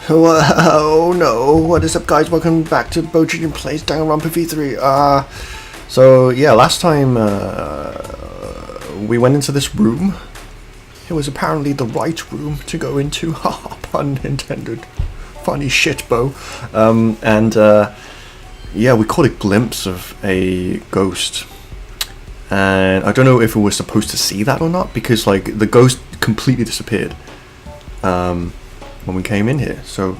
Oh no, what is up guys, welcome back to Bowjinjin plays Danganronpa V3. So yeah, last time we went into this room. It was apparently the right room to go into, haha, pun intended. Funny shit, Bo. Yeah, we caught a glimpse of a ghost. And I don't know if we were supposed to see that or not, because like the ghost completely disappeared when we came in here. So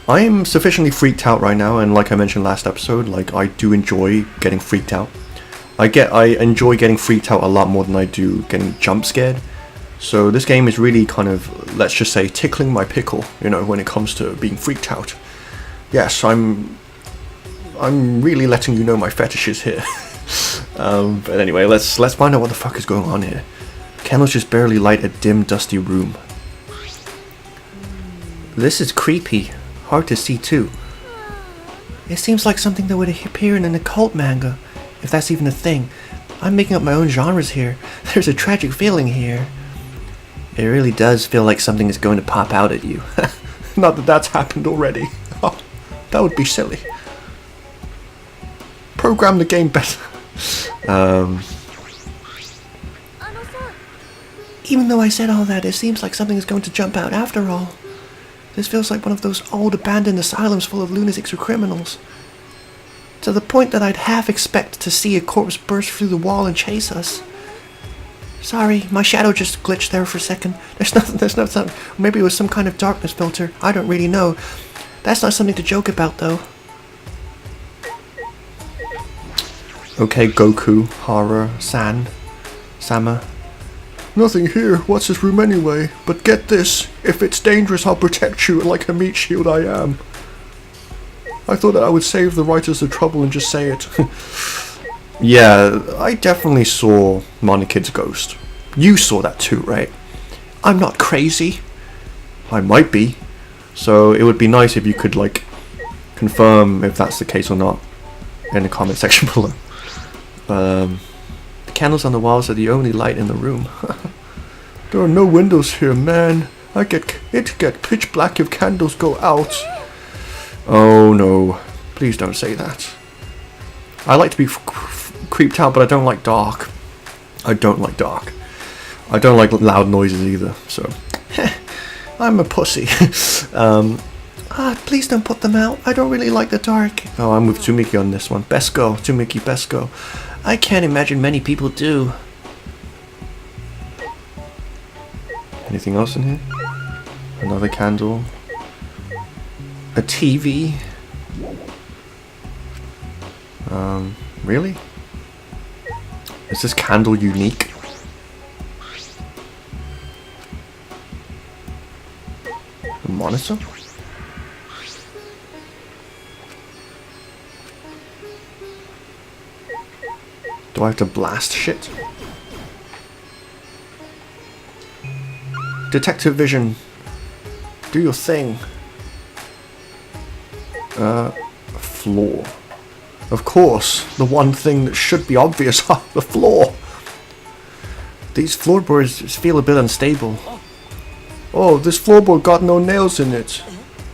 I am sufficiently freaked out right now, and like I mentioned last episode, like I do enjoy getting freaked out. I enjoy getting freaked out a lot more than I do getting jump scared. So this game is really kind of, let's just say, tickling my pickle, you know, when it comes to being freaked out. Yes, I'm really letting you know my fetishes here. But anyway, let's find out what the fuck is going on here. Candles just barely light a dim, dusty room. This is creepy. Hard to see too. It seems like something that would appear in an occult manga, if that's even a thing. I'm making up my own genres here. There's a tragic feeling here. It really does feel like something is going to pop out at you. Not that that's happened already. Oh, that would be silly. Program the game better. Even though I said all that, it seems like something is going to jump out after all. This feels like one of those old abandoned asylums full of lunatics or criminals. To the point that I'd half expect to see a corpse burst through the wall and chase us. Sorry, my shadow just glitched there for a second. There's nothing. Maybe it was some kind of darkness filter. I don't really know. That's not something to joke about, though. Okay, Goku, Hara, Sama. Nothing here. What's this room anyway? But get this. If it's dangerous, I'll protect you like a meat shield I am. I thought that I would save the writers the trouble and just say it. Yeah, I definitely saw Monokid's ghost. You saw that too, right? I'm not crazy. I might be. So it would be nice if you could, like, confirm if that's the case or not in the comment section below. The candles on the walls are the only light in the room. There are no windows here, man. It get pitch black if candles go out. Oh no, please don't say that. I like to be creeped out, but I don't like dark. I don't like loud noises either, so I'm a pussy. Please don't put them out. I don't really like the dark. Oh, I'm with Tsumiki on this one. Best go, Tsumiki, best go. I can't imagine many people do. Anything else in here? Another candle. A TV. Really? Is this candle unique? A monitor? Do I have to blast shit? Detective vision. Do your thing. Floor. Of course, the one thing that should be obvious, the floor. These floorboards feel a bit unstable. Oh, this floorboard got no nails in it.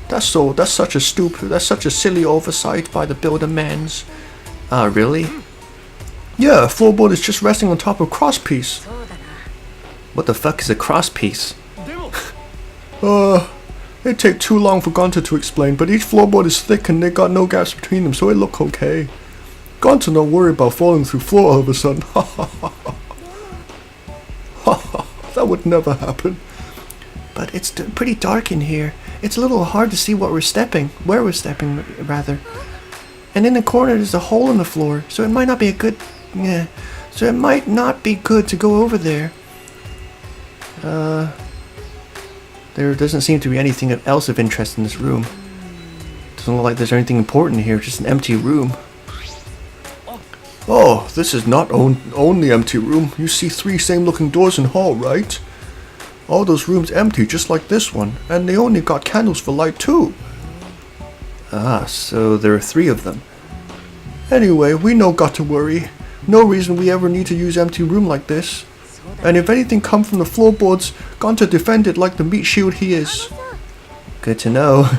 That's such a silly oversight by the builder mans. Ah, really? Yeah, floorboard is just resting on top of crosspiece. What the fuck is a crosspiece? It'd take too long for Gonta to explain, but each floorboard is thick and they got no gaps between them, so it look okay. Gonta don't worry about falling through floor all of a sudden. That would never happen. But it's pretty dark in here. It's a little hard to see where we're stepping, rather. And in the corner there's a hole in the floor, so it might not be good to go over there. There doesn't seem to be anything else of interest in this room. Doesn't look like there's anything important here, just an empty room. Oh, this is not only empty room. You see 3 same looking doors in hall, right? All those rooms empty, just like this one, and they only got candles for light too. Ah, so there are 3 of them. Anyway, we no got to worry. No reason we ever need to use empty room like this. And if anything come from the floorboards, gone to defend it like the meat shield he is. Good to know.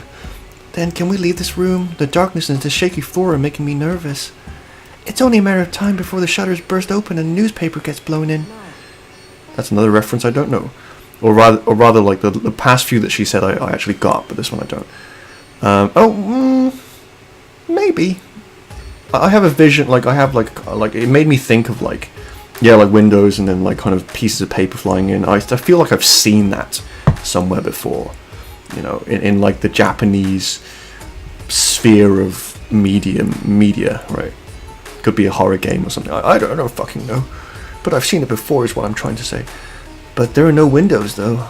Then can we leave this room? The darkness and the shaky floor are making me nervous. It's only a matter of time before the shutters burst open and the newspaper gets blown in. That's another reference I don't know. Or rather like the past few that she said I actually got, but this one I don't. Maybe. I have a vision, like I have like it made me think of like, yeah, like windows and then like kind of pieces of paper flying in. I feel like I've seen that somewhere before, you know, in like the Japanese sphere of media, right? Could be a horror game or something. I don't fucking know, but I've seen it before is what I'm trying to say. But there are no windows though.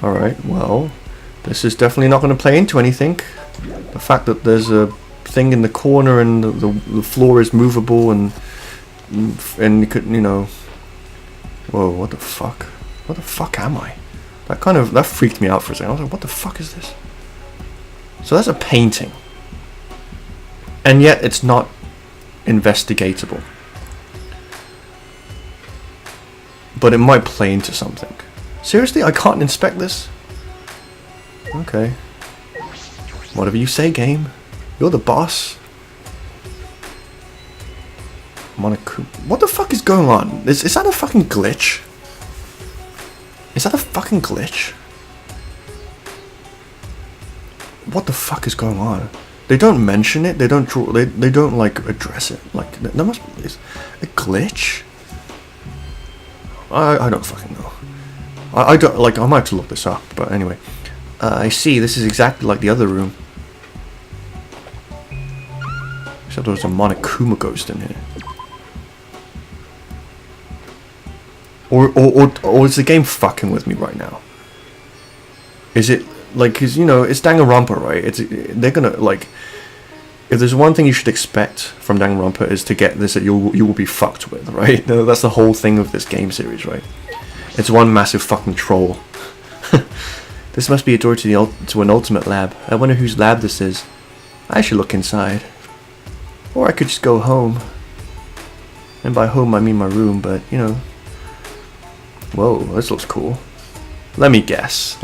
Alright, well, this is definitely not going to play into anything. The fact that there's a thing in the corner and the floor is movable and you could, you know, whoa, what the fuck? What the fuck am I? That freaked me out for a second. I was like, what the fuck is this? So that's a painting. And yet it's not investigatable. But it might play into something. Seriously, I can't inspect this? Okay. Whatever you say, game. You're the boss. What the fuck is going on? Is that a fucking glitch? Is that a fucking glitch? What the fuck is going on? They don't mention it. They don't draw. They don't like address it. Like that must be a glitch. I don't fucking know. I don't like. I might have to look this up. But anyway, I see. This is exactly like the other room. Except there was a Monokuma ghost in here. Or is the game fucking with me right now? Is it like, cause you know it's Danganronpa, right? They're gonna like. If there's one thing you should expect from Danganronpa is to get this that you will be fucked with, right? That's the whole thing of this game series, right? It's one massive fucking troll. This must be a door to an ultimate lab. I wonder whose lab this is. I should look inside. Or I could just go home. And by home I mean my room, but you know. Whoa, this looks cool. Let me guess.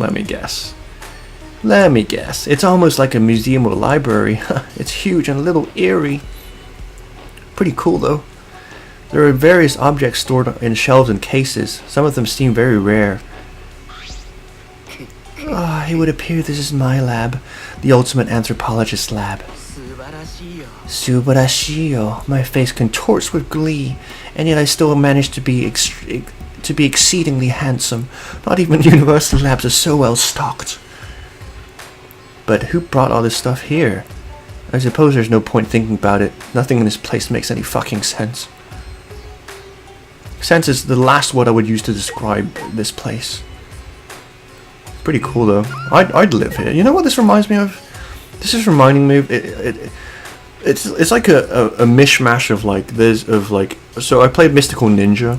It's almost like a museum or a library. It's huge and a little eerie. Pretty cool though. There are various objects stored in shelves and cases. Some of them seem very rare. It would appear this is my lab. The ultimate anthropologist lab. Subarashio. My face contorts with glee, and yet I still manage to be exceedingly handsome. Not even university labs are so well stocked. But who brought all this stuff here? I suppose there's no point thinking about it. Nothing in this place makes any fucking sense. Sense is the last word I would use to describe this place. Pretty cool though. I'd live here. You know what this reminds me of? This is reminding me of it's like a mishmash of like so I played Mystical Ninja.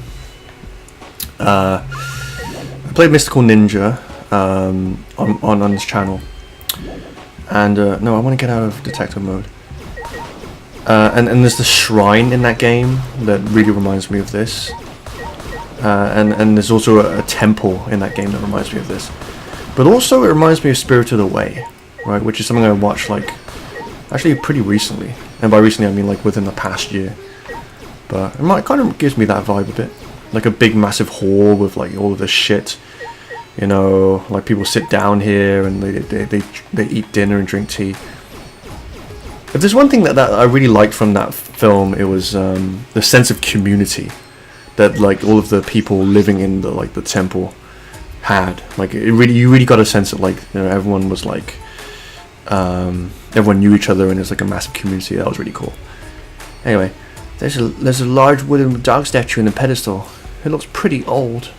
On this channel. And no, I want to get out of detective mode. And there's the shrine in that game that really reminds me of this. And there's also a temple in that game that reminds me of this. But also it reminds me of Spirited Away, right? Which is something I watched like actually pretty recently. And by recently I mean like within the past year. But it kind of gives me that vibe a bit. Like a big massive hall with like all of this shit. You know, like people sit down here and they eat dinner and drink tea. If there's one thing that I really liked from that film, it was the sense of community that like all of the people living in the temple had. Like you really got a sense that like, you know, everyone was like everyone knew each other and it's like a massive community. That was really cool. Anyway, there's a large wooden dog statue in the pedestal. It looks pretty old.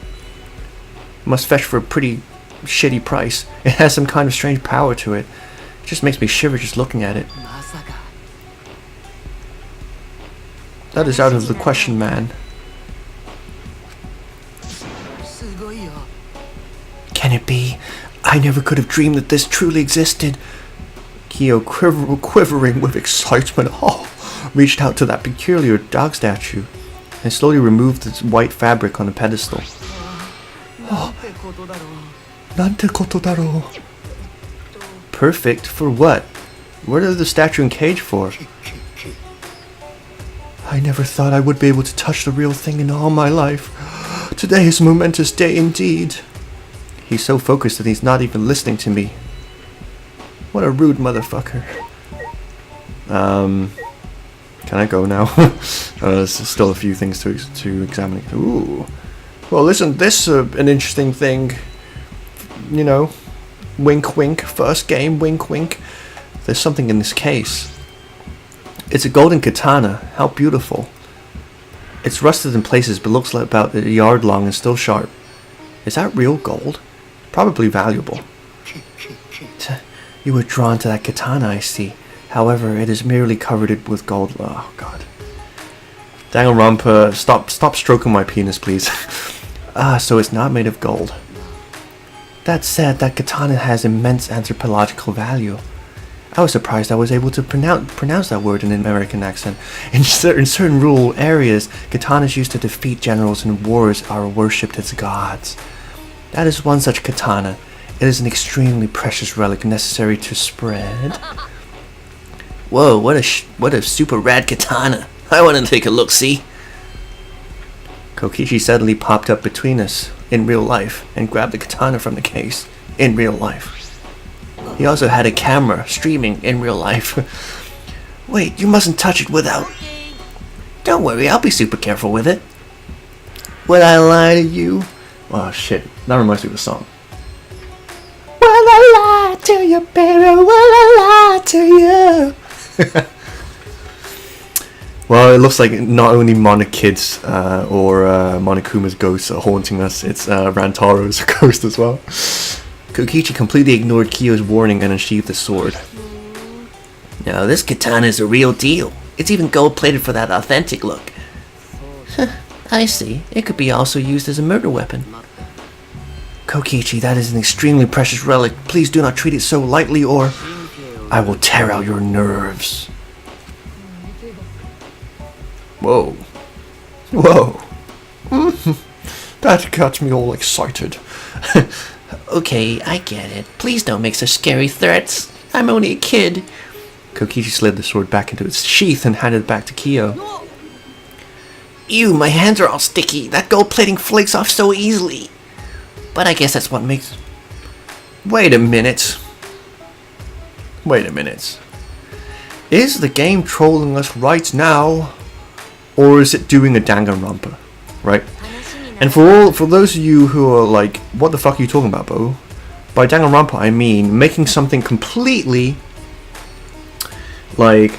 Must fetch for a pretty shitty price. It has some kind of strange power to it. It just makes me shiver just looking at it. That is out of the question, man. Can it be? I never could have dreamed that this truly existed. Kyo, quivering with excitement, reached out to that peculiar dog statue and slowly removed its white fabric on the pedestal. Nante koto daro? Perfect for what? What are the statue and cage for? I never thought I would be able to touch the real thing in all my life. Today is a momentous day indeed. He's so focused that he's not even listening to me. What a rude motherfucker. Can I go now? There's still a few things to examine. Ooh. Well, isn't this an interesting thing? You know, wink wink, first game, wink wink. There's something in this case. It's a golden katana. How beautiful. It's rusted in places but looks like about a yard long and still sharp. Is that real gold? Probably valuable. You were drawn to that katana, I see. However, it is merely covered with gold. Oh god. Danganronpa, stop stroking my penis, please. So it's not made of gold. That said, that katana has immense anthropological value. I was surprised I was able to pronounce that word in an American accent. In certain rural areas, katanas used to defeat generals in wars are worshipped as gods. That is one such katana. It is an extremely precious relic necessary to spread. Whoa, what a super rad katana. I want to take a look-see. Kokichi suddenly popped up between us in real life and grabbed the katana from the case in real life. He also had a camera streaming in real life. Wait, you mustn't touch it without... Don't worry, I'll be super careful with it. Would I lie to you? Oh shit, that reminds me of the song. Will I lie to you, baby? Will I lie to you? Well, it looks like not only Monokid's or Monokuma's ghosts are haunting us, it's Rantaro's ghost as well. Kokichi completely ignored Kyo's warning and unsheathed the sword. Now, this katana is a real deal. It's even gold-plated for that authentic look. I see. It could be also used as a murder weapon. Kokichi, that is an extremely precious relic. Please do not treat it so lightly or I will tear out your nerves. Whoa. Whoa. That got me all excited. Okay, I get it. Please don't make such scary threats. I'm only a kid. Kokichi slid the sword back into its sheath and handed it back to Kyo. Ew, my hands are all sticky. That gold plating flakes off so easily. But I guess that's what makes... Wait a minute. Wait a minute. Is the game trolling us right now? Or is it doing a Danganronpa? Right? And for those of you who are like, what the fuck are you talking about, Bo? By Danganronpa, I mean making something completely, like,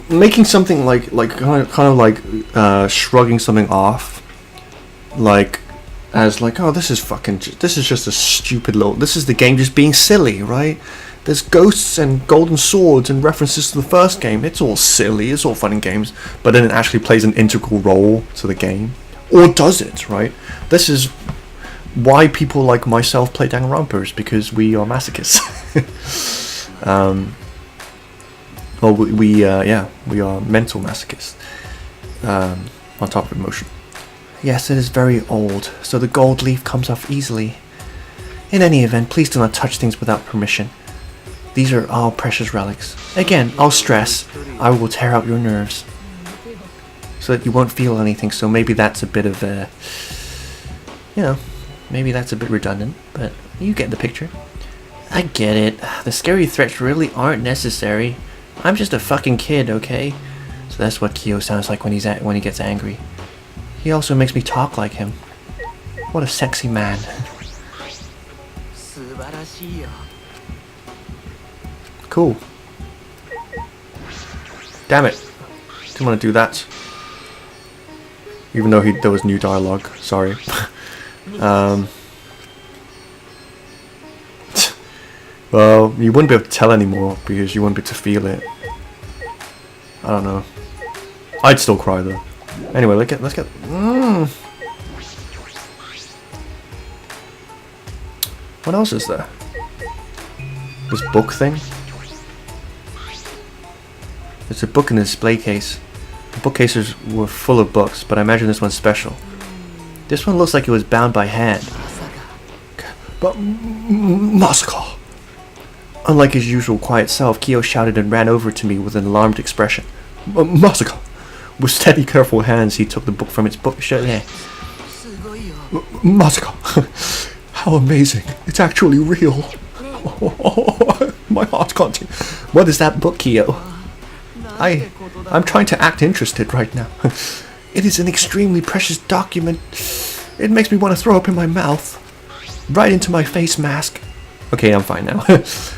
making something like kind of like shrugging something off, like, as like, oh, this is just a stupid little, this is the game just being silly, right? There's ghosts and golden swords and references to the first game. It's all silly, it's all fun and games, but then it actually plays an integral role to the game. Or does it, right? This is why people like myself play Danganronpa, is because we are masochists. Well, we are mental masochists. On top of emotion. Yes, it is very old, so the gold leaf comes off easily. In any event, please do not touch things without permission. These are all precious relics. Again, I'll stress, I will tear out your nerves. So that you won't feel anything, so maybe that's a bit of a... You know, maybe that's a bit redundant, but you get the picture. I get it. The scary threats really aren't necessary. I'm just a fucking kid, okay? So that's what Kyo sounds like when he gets angry. He also makes me talk like him. What a sexy man. Cool. Damn it. Didn't want to do that. Even though there was new dialogue. Sorry. Well, you wouldn't be able to tell anymore because you wouldn't be able to feel it. I don't know. I'd still cry though. Anyway, let's get. What else is there? This book thing? There's a book in the display case. The bookcases were full of books, but I imagine this one's special. This one looks like it was bound by hand. But Masako! Unlike his usual quiet self, Kyo shouted and ran over to me with an alarmed expression. Masako! With steady, careful hands, he took the book from its bookshelf. Masako! How amazing! It's actually real! My heart can't. What is that book, Kyo? I'm trying to act interested right now. It is an extremely precious document. It makes me want to throw up in my mouth. Right into my face mask. Okay, I'm fine now.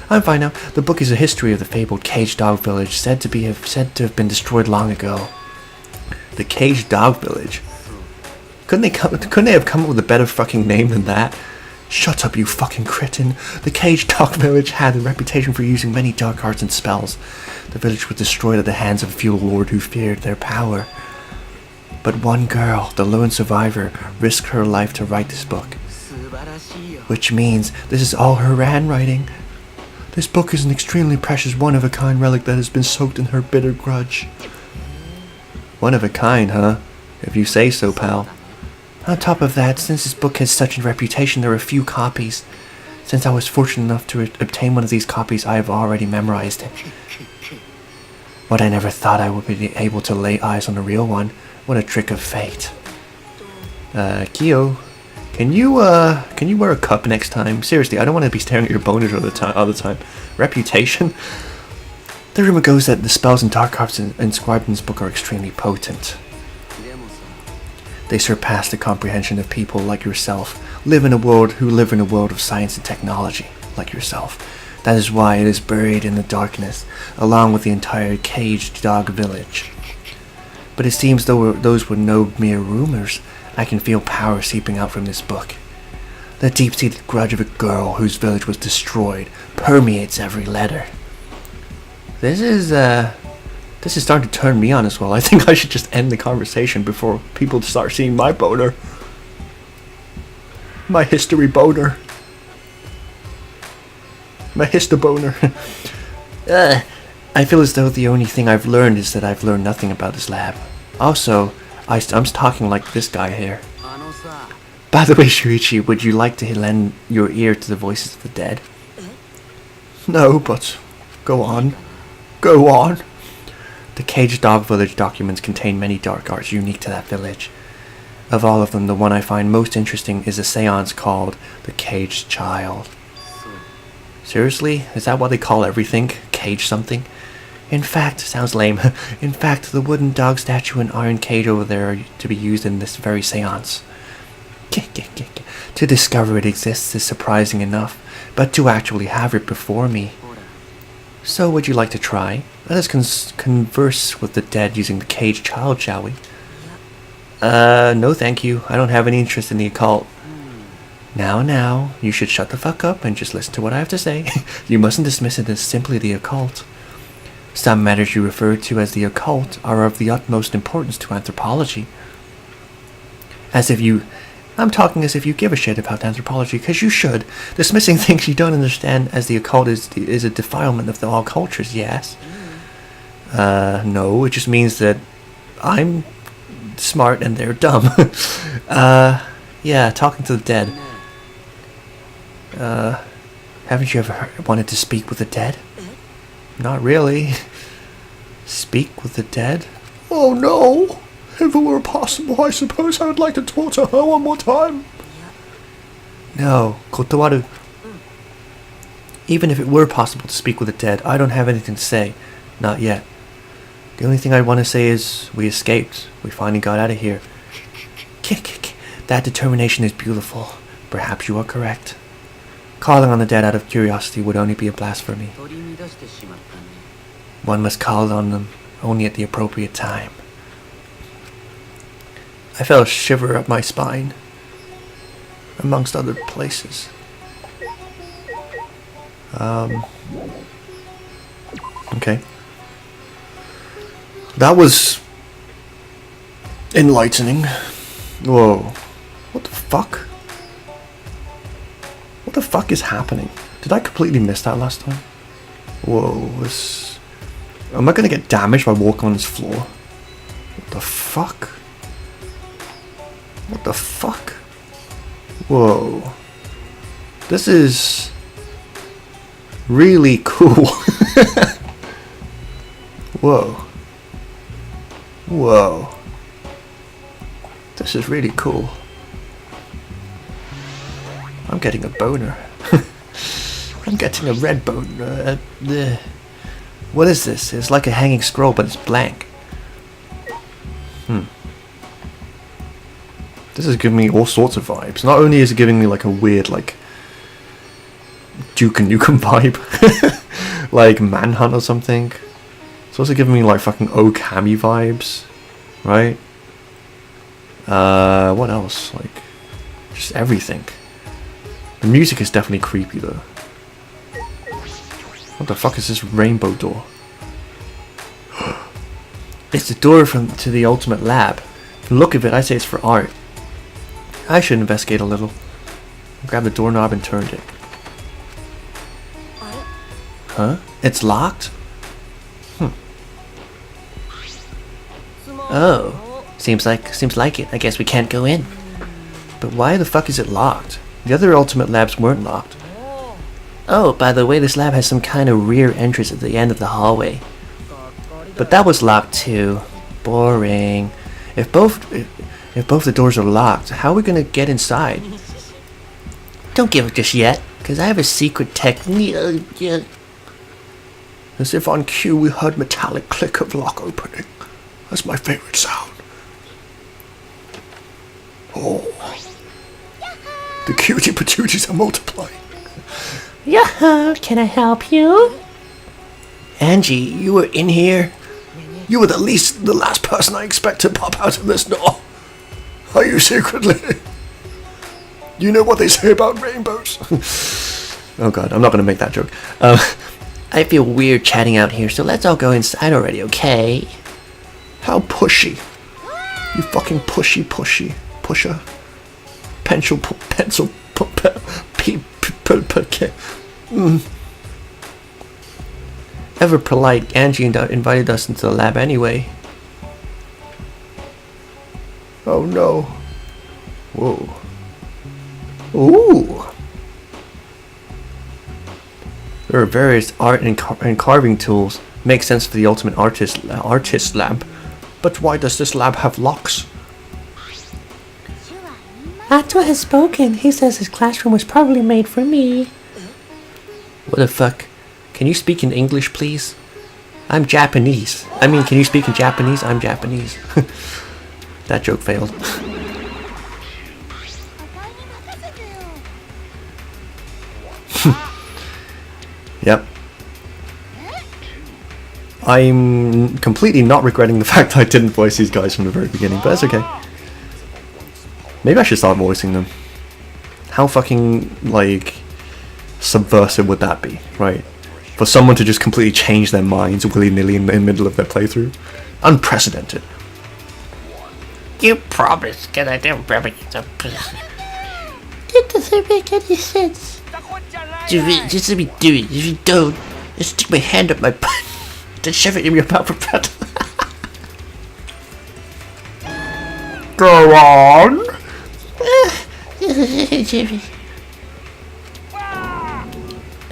I'm fine now. The book is a history of the fabled Caged Dog Village, said to have been destroyed long ago. The Caged Dog Village? Couldn't they have come up with a better fucking name than that? Shut up, you fucking cretin. The Caged Dog Village had a reputation for using many dark arts and spells. The village was destroyed at the hands of a feudal lord who feared their power. But one girl, the lone survivor, risked her life to write this book. Which means this is all her handwriting. This book is an extremely precious one-of-a-kind relic that has been soaked in her bitter grudge. One of a kind, huh? If you say so, pal. On top of that, since this book has such a reputation, there are few copies. Since I was fortunate enough to obtain one of these copies, I have already memorized it. But I never thought I would be able to lay eyes on the real one. What a trick of fate. Kyo, can you wear a cup next time? Seriously, I don't want to be staring at your boners all the time. Reputation? The rumor goes that the spells and dark arts inscribed in this book are extremely potent. They surpass the comprehension of people like yourself, who live in a world of science and technology, like yourself. That is why it is buried in the darkness, along with the entire Caged Dog Village. But it seems though those were no mere rumors. I can feel power seeping out from this book. The deep-seated grudge of a girl whose village was destroyed permeates every letter. This is starting to turn me on as well. I think I should just end the conversation before people start seeing my boner. My history boner. My histoboner. I feel as though the only thing I've learned is that I've learned nothing about this lab. Also, I'm talking like this guy here. By the way, Shuichi, would you like to lend your ear to the voices of the dead? No, but go on. Go on. The Caged Dog Village documents contain many dark arts unique to that village. Of all of them, the one I find most interesting is a seance called the Caged Child. Seriously? Is that what they call everything? Cage something? In fact, sounds lame. In fact, the wooden dog statue and iron cage over there are to be used in this very seance. To discover it exists is surprising enough, but to actually have it before me. So would you like to try? Let us converse with the dead using the Caged Child, shall we? No thank you. I don't have any interest in the occult. Now, you should shut the fuck up and just listen to what I have to say. You mustn't dismiss it as simply the occult. Some matters you refer to as the occult are of the utmost importance to anthropology. I'm talking as if you give a shit about anthropology, because you should. Dismissing things you don't understand as the occult is a defilement of all cultures, yes? No, it just means that I'm smart and they're dumb. Yeah, talking to the dead. Haven't you ever wanted to speak with the dead? Not really. Speak with the dead? Oh no! If it were possible, I suppose I would like to talk to her one more time. No, kotowaru. Even if it were possible to speak with the dead, I don't have anything to say. Not yet. The only thing I want to say is, we escaped. We finally got out of here. That determination is beautiful. Perhaps you are correct. Calling on the dead out of curiosity would only be a blasphemy. One must call on them only at the appropriate time. I felt a shiver up my spine, amongst other places. Okay. That was enlightening. Whoa. What the fuck? What the fuck is happening? Did I completely miss that last time? Whoa, am I gonna get damaged by walking on this floor? What the fuck? What the fuck? Whoa. This is really cool. Whoa. Whoa. This is really cool. I'm getting a boner. I'm getting a red boner. What is this? It's like a hanging scroll, but it's blank. This is giving me all sorts of vibes. Not only is it giving me like a weird like Duke Nukem vibe, like Manhunt or something. It's also giving me like fucking Okami vibes, right? What else? Like, just everything. The music is definitely creepy though. What the fuck is this rainbow door? It's the door to the ultimate lab. From the look of it, I say it's for art. I should investigate a little. Grab the doorknob and turned it. Huh? It's locked? Oh, seems like it. I guess we can't go in. But why the fuck is it locked? The other ultimate labs weren't locked. Oh, by the way, this lab has some kind of rear entrance at the end of the hallway. But that was locked too. Boring. If both the doors are locked, how are we gonna get inside? Don't give it just yet, cause I have a secret technique. As if on cue we heard metallic click of lock opening. That's my favorite sound. Oh. The cutie patooties are multiplying. Yeah, can I help you? Angie, you were in here? You were the last person I expect to pop out of this door. Are you secretly? You know what they say about rainbows? Oh god, I'm not gonna make that joke. I feel weird chatting out here, so let's all go inside already, okay? How pushy. You fucking pusher. Pencil. Ever polite, Angie invited us into the lab anyway. Oh no. Whoa. Ooh. There are various art and carving tools. Makes sense for the ultimate artist lab. But why does this lab have locks? Atwa has spoken. He says his classroom was probably made for me. What the fuck? Can you speak in English, please? I'm Japanese. I mean, can you speak in Japanese? I'm Japanese. That joke failed. Yep. I'm completely not regretting the fact that I didn't voice these guys from the very beginning, but that's okay. Maybe I should start voicing them. How fucking, like, subversive would that be, right? For someone to just completely change their minds willy-nilly in the middle of their playthrough? Unprecedented. You promised, can I don't promise you. It doesn't make any sense. Just let me do it. If you don't, just stick my hand up my butt. Then shove it in your mouth for breath. Go on.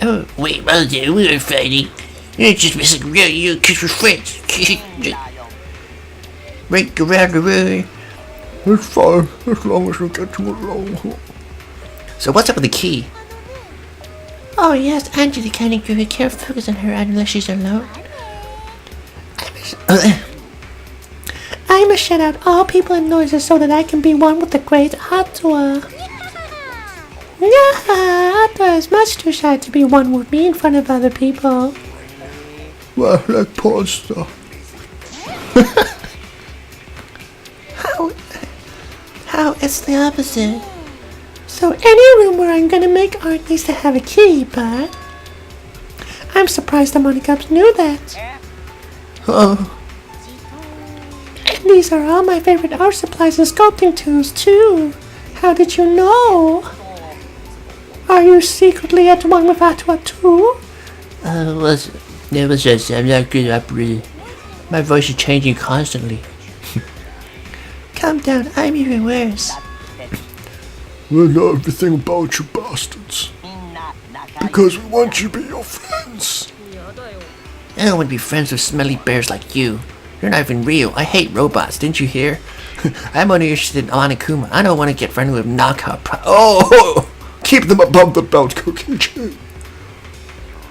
Oh, wait, Mother, we were fighting. You're just messing around, you kiss with friends. Right around the room. It's fine, as long as we get to along. So what's up with the key? Oh yes, Angie the kind of girl who can't focus on her unless she's alone. I must shut out all people and noises so that I can be one with the great Atwa. Atwa is much too shy to be one with me in front of other people. Well, like porn stuff. How? It's the opposite. So any room where I'm gonna make art needs to have a key, but I'm surprised the Money Cups knew that. Oh. And these are all my favorite art supplies and sculpting tools too. How did you know? Are you secretly at one with Atwa too? It was just, I'm not good at breathing. My voice is changing constantly. Calm down, I'm even worse. We know everything about you bastards. Because we want you to be your friends. I don't want to be friends with smelly bears like you. You're not even real. I hate robots, didn't you hear? I'm only interested in Anakuma. I don't want to get friendly with knockout Oh! Keep them above the belt, cooking chain.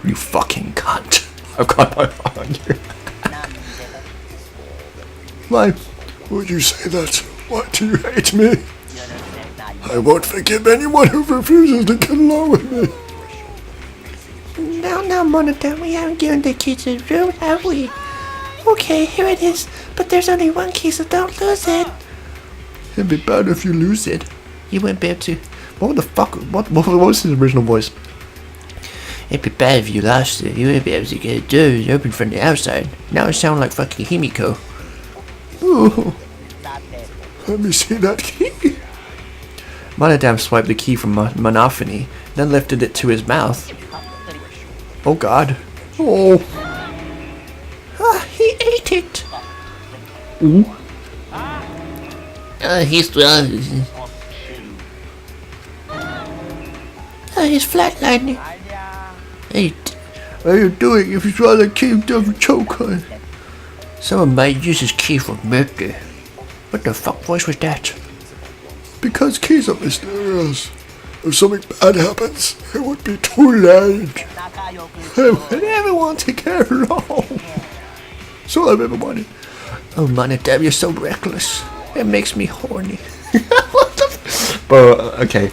You fucking cunt. I've got my eye on you. Why would you say that? Why do you hate me? I won't forgive anyone who refuses to get along with me. No, Monodon, we haven't given the key to the room, have we? Okay, here it is. But there's only one key, so don't lose it. It'd be bad if you lose it. You wouldn't be able to. What the fuck? What was his original voice? It'd be bad if you lost it. You wouldn't be able to get the doors open from the outside. Now it sounds like fucking Himiko. Ooh. Let me see that key. Monodam swiped the key from Monophony, then lifted it to his mouth. Oh god. Oh. He ate it. Ooh. He's flatlining. Hey, what are you doing if you try to keep the choke on? Someone might use his key for murder. What the fuck voice was that? Because keys are mysterious. If something bad happens, it would be too late. I would never want to get along. That's all I've ever wanted. Oh, Monodam, you're so reckless. It makes me horny. What the But, okay.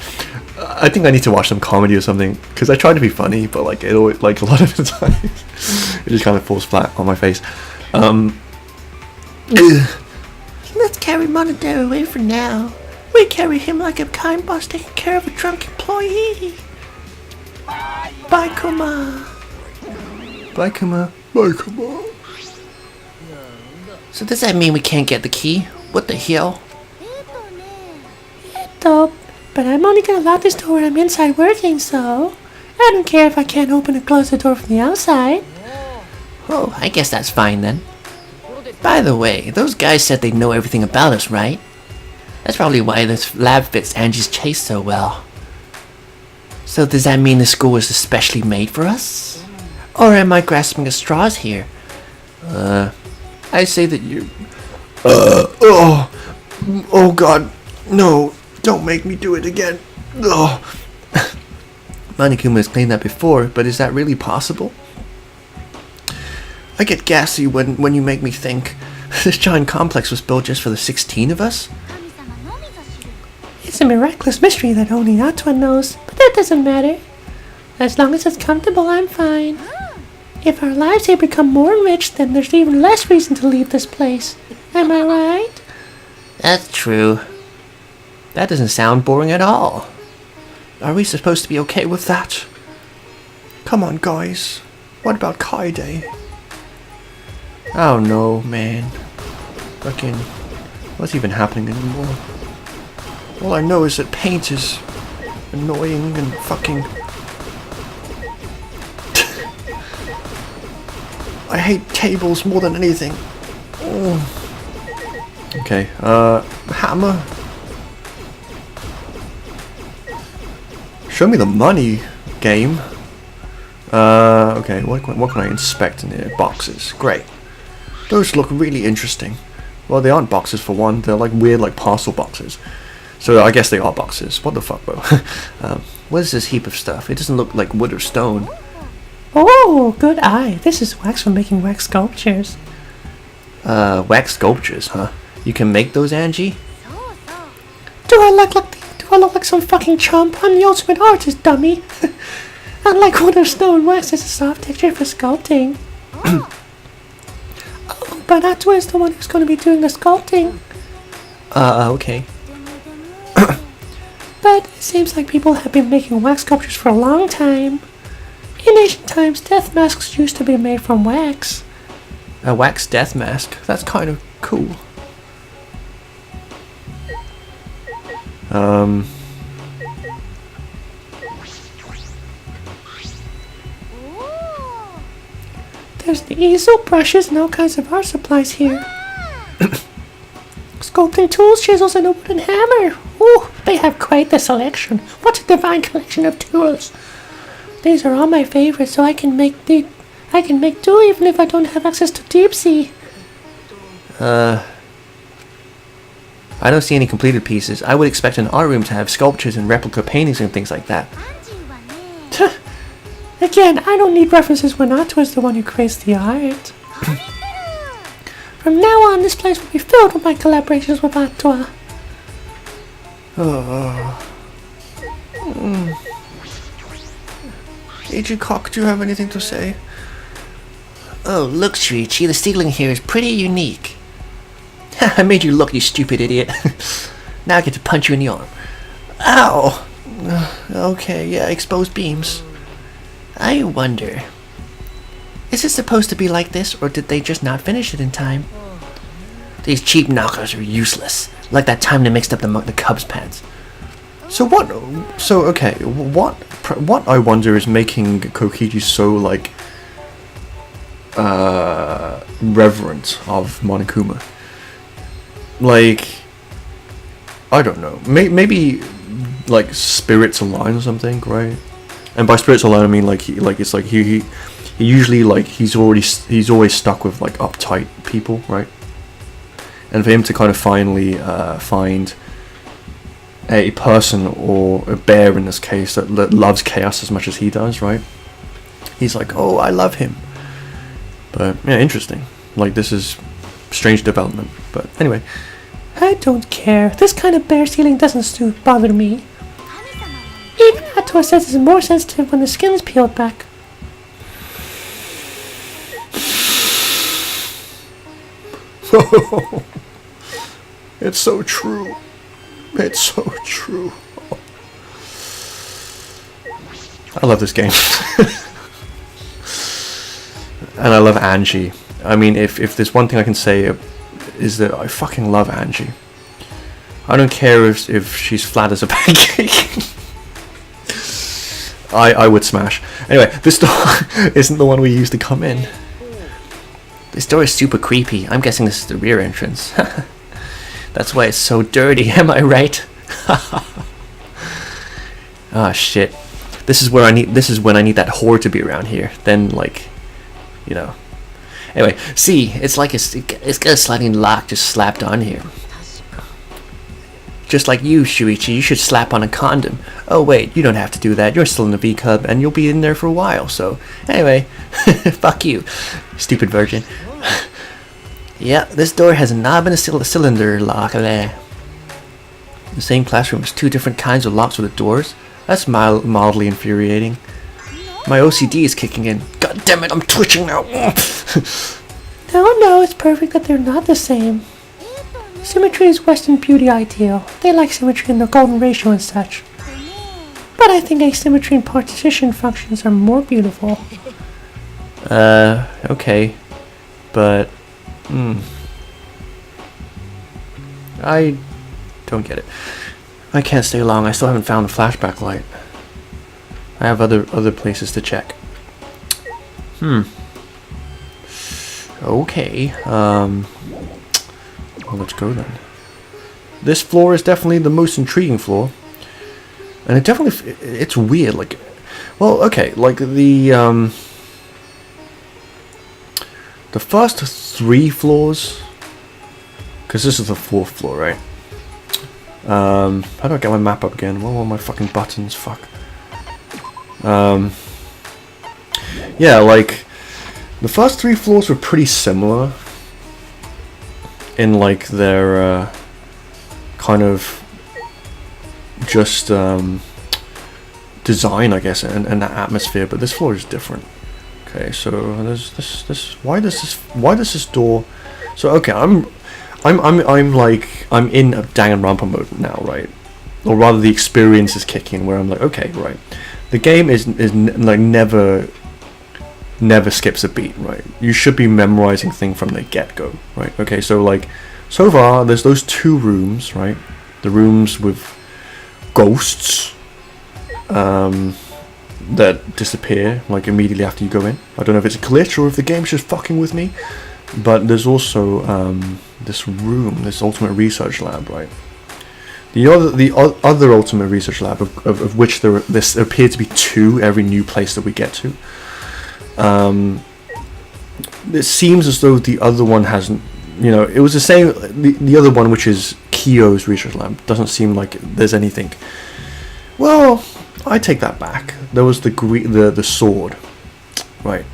I think I need to watch some comedy or something, because I try to be funny, but like, it always, like, a lot of the time, it just kind of falls flat on my face. Let's carry Monodam away for now. We carry him like a kind boss taking care of a drunk employee. Bye, Kuma. Bye, Kuma. Bye, Kuma. So does that mean we can't get the key? What the hell? But I'm only gonna lock this door when I'm inside working, so I don't care if I can't open or close the door from the outside. Oh, I guess that's fine then. By the way, those guys said they know everything about us, right? That's probably why this lab fits Angie's chase so well. So does that mean the school was especially made for us? Or am I grasping at straws here? I say that you... Oh god, no, don't make me do it again. Oh. Manikuma has claimed that before, but is that really possible? I get gassy when you make me think. This giant complex was built just for the 16 of us? It's a miraculous mystery that only Natsuan knows, but that doesn't matter. As long as it's comfortable, I'm fine. If our lives here become more rich, then there's even less reason to leave this place. Am I right? That's true. That doesn't sound boring at all. Are we supposed to be okay with that? Come on, guys. What about Kaide? Oh no, man. Fucking... What's even happening anymore? All I know is that paint is annoying and fucking... I hate tables more than anything. Oh. Okay, hammer. Show me the money, game. Okay, what can I inspect in here? Boxes, great. Those look really interesting. Well, they aren't boxes for one, they're like weird like parcel boxes. So I guess they are boxes. What the fuck, bro? What is this heap of stuff? It doesn't look like wood or stone. Oh, good eye. This is wax for making wax sculptures. Wax sculptures, huh? You can make those, Angie? Do I look like some fucking chump? I'm the ultimate artist, dummy. Unlike wood or stone, wax is a soft texture for sculpting. Oh, but Natsua's the one who's going to be doing the sculpting. Okay. But it seems like people have been making wax sculptures for a long time. In ancient times, death masks used to be made from wax. A wax death mask? That's kind of cool. There's the easel, brushes, and all kinds of art supplies here. Sculpting tools, chisels, and a wooden hammer. Ooh, they have quite the selection. What a divine collection of tools. These are all my favorites, so I can make do even if I don't have access to deep sea. I don't see any completed pieces. I would expect an art room to have sculptures and replica paintings and things like that. Again, I don't need references when Ato is the one who creates the art. From now on, this place will be filled with my collaborations with Ato. Agent Cock, do you have anything to say? Oh, look, Shuichi, the ceiling here is pretty unique. I made you look, you stupid idiot. Now I get to punch you in the arm. Ow! Okay, yeah, exposed beams. I wonder, is it supposed to be like this, or did they just not finish it in time? These cheap knockers are useless, like that time they mixed up the Cubs pants. What I wonder is making Kokiji so, like, reverent of Monokuma. Like, I don't know, maybe, like, spirits align or something, right? And by spirits align, I mean, like, he usually, like, he's always stuck with, like, uptight people, right? And for him to kind of finally find a person, or a bear in this case, that loves chaos as much as he does, right? He's like, oh, I love him. But yeah, interesting. Like, this is strange development. But anyway, I don't care. This kind of bare ceiling doesn't bother me. Even Ato says it's more sensitive when the skin is peeled back. It's so true. It's so true. I love this game. And I love Angie. I mean, if there's one thing I can say, is that I fucking love Angie. I don't care if she's flat as a pancake. I would smash. Anyway, this door isn't the one we used to come in. This door is super creepy. I'm guessing this is the rear entrance. That's why it's so dirty, am I right? Ah, shit. This is when I need that whore to be around here. Then, like, you know. Anyway, see, it's like it's got a sliding lock just slapped on here. Just like you, Shuichi, you should slap on a condom. Oh wait, you don't have to do that. You're still in the V-Cub, and you'll be in there for a while. So, anyway, fuck you, stupid virgin. Yeah, this door has a knob and a cylinder lock there. The same classroom has two different kinds of locks with the doors. That's mildly infuriating. My OCD is kicking in. God damn it, I'm twitching now. No, it's perfect that they're not the same. Symmetry is Western beauty ideal. They like symmetry in the golden ratio and such. But I think asymmetry and partition functions are more beautiful. Okay. But, I don't get it. I can't stay long. I still haven't found the flashback light. I have other places to check. Okay. Well, let's go then. This floor is definitely the most intriguing floor. And it's weird, like, well, okay, like the first 3 floors, because this is the 4th floor, right? How do I get my map up again? What are my fucking buttons? Fuck. Yeah, like, the first 3 floors were pretty similar in, like, their kind of just design, I guess, and the atmosphere, but this floor is different. Okay, so there's this why does this door, so okay, I'm in a Danganronpa mode now, right? Or rather, the experience is kicking where I'm like, okay, right, the game is like never skips a beat, right? You should be memorizing things from the get-go, right? Okay, so like, so far there's those 2 rooms, right? The rooms with ghosts that disappear like immediately after you go in. I don't know if it's a glitch or if the game's just fucking with me, but there's also this room, this ultimate research lab, right? other ultimate research lab, of which there appear to be 2 every new place that we get to. It seems as though the other one hasn't, it was the same. The other one, which is Kyo's research lab, doesn't seem like there's anything. Well, I take that back. There was the sword, right?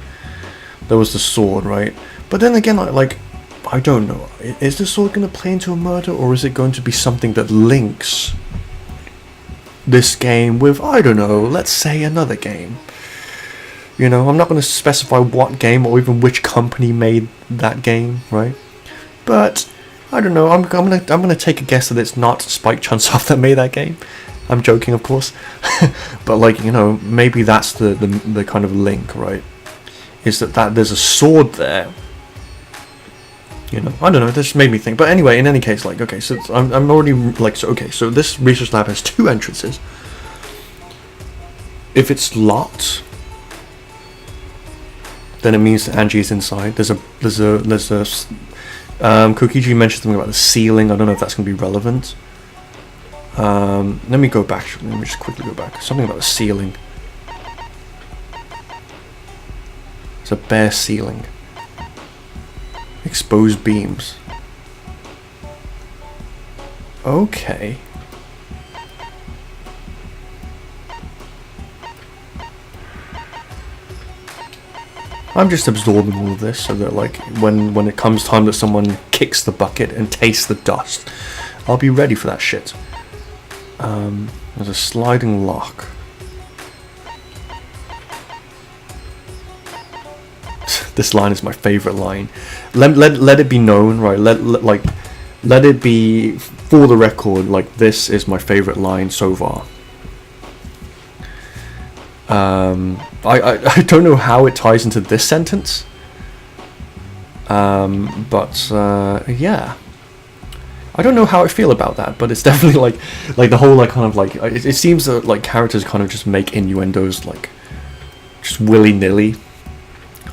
There was the sword, right? But then again, I don't know. Is the sword going to play into a murder, or is it going to be something that links this game with, I don't know, let's say another game? I'm not going to specify what game or even which company made that game, right? But I don't know. I'm gonna take a guess that it's not Spike Chunsoft that made that game. I'm joking, of course, but maybe that's the kind of link, right? Is that there's a sword there? I don't know. This made me think. But anyway, in any case, okay, so I'm already so this research lab has 2 entrances. If it's locked, then it means that Angie is inside. There's a Kokiji mentioned something about the ceiling. I don't know if that's going to be relevant. Let me go back. Let me just quickly go back. Something about the ceiling. It's a bare ceiling. Exposed beams. Okay. I'm just absorbing all of this so that when it comes time that someone kicks the bucket and tastes the dust, I'll be ready for that shit. There's a sliding lock. This line is my favorite line. Let it be known, right? Let it be for the record. This is my favorite line so far. I don't know how it ties into this sentence, but yeah, I don't know how I feel about that, but it's definitely like the whole it seems that characters kind of just make innuendos just willy-nilly.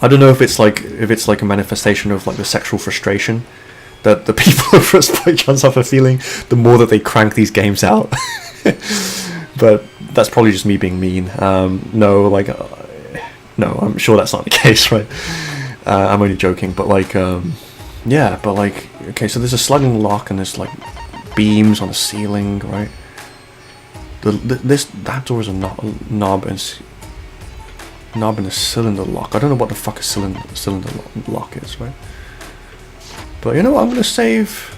I don't know if it's a manifestation of the sexual frustration that the people of Spike Chunsoft are feeling the more that they crank these games out. But that's probably just me being mean. No, I'm sure that's not the case, right? I'm only joking, but yeah, but okay, so there's a sliding lock and there's beams on the ceiling, right? That door is a knob and a cylinder lock. I don't know what the fuck a cylinder lock is, right? But I'm gonna save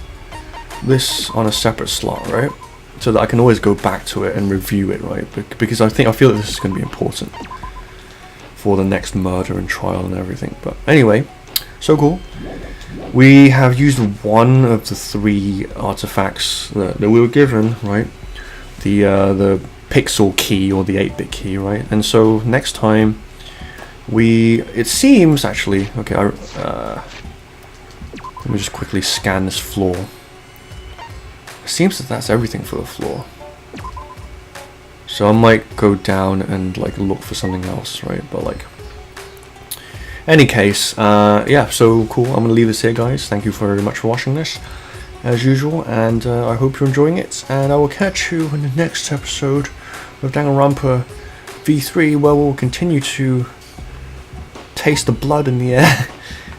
this on a separate slot, right? So that I can always go back to it and review it, right? Because I feel that this is going to be important for the next murder and trial and everything. But anyway, so cool. We have used one of the 3 artifacts that we were given, right? The pixel key or the 8-bit key, right? And so next time it seems actually, okay, let me just quickly scan this floor. It seems that that's everything for the floor. So I might go down and look for something else, right? But any case, yeah, so cool. I'm gonna leave this here, guys. Thank you very much for watching this, as usual, and I hope you're enjoying it. And I will catch you in the next episode of Danganronpa V3, where we'll continue to taste the blood in the air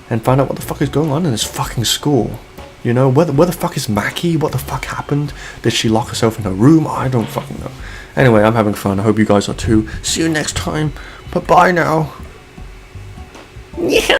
and find out what the fuck is going on in this fucking school. Where the fuck is Maki? What the fuck happened? Did she lock herself in her room? I don't fucking know. Anyway, I'm having fun. I hope you guys are too. See you next time. Bye-bye now. Yeah.